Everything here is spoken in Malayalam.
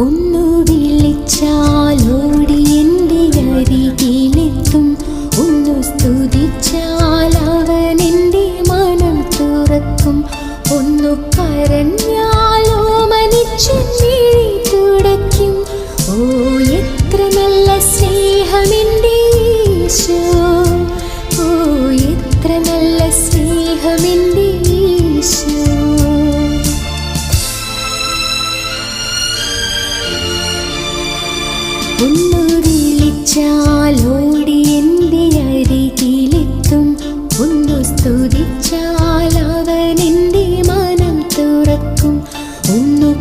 ഒന്നു വിളിച്ചാലോടി എൻ്റെ അരികിലെത്തും, ഒന്നു സ്തുതിച്ചാൽ അവൻ എൻ്റെ മനം തുറക്കും, ഒന്നു കരഞ്ഞാലോ മനിച്ചെന്നെ തുടയ്ക്കും. ഓ എത്ര നല്ല സ്നേഹമെൻ്റെ ഈശോ, ഓ എത്ര നല്ല സ്നേഹമെൻ്റെ ഈശോ. ഒന്നു വിളിച്ചാലോടി എൻ്റെ അരികിലെത്തും, ഒന്നു സ്തുതിച്ചാൽ അവൻ എൻ്റെ മനം തുറക്കും, ഒന്നു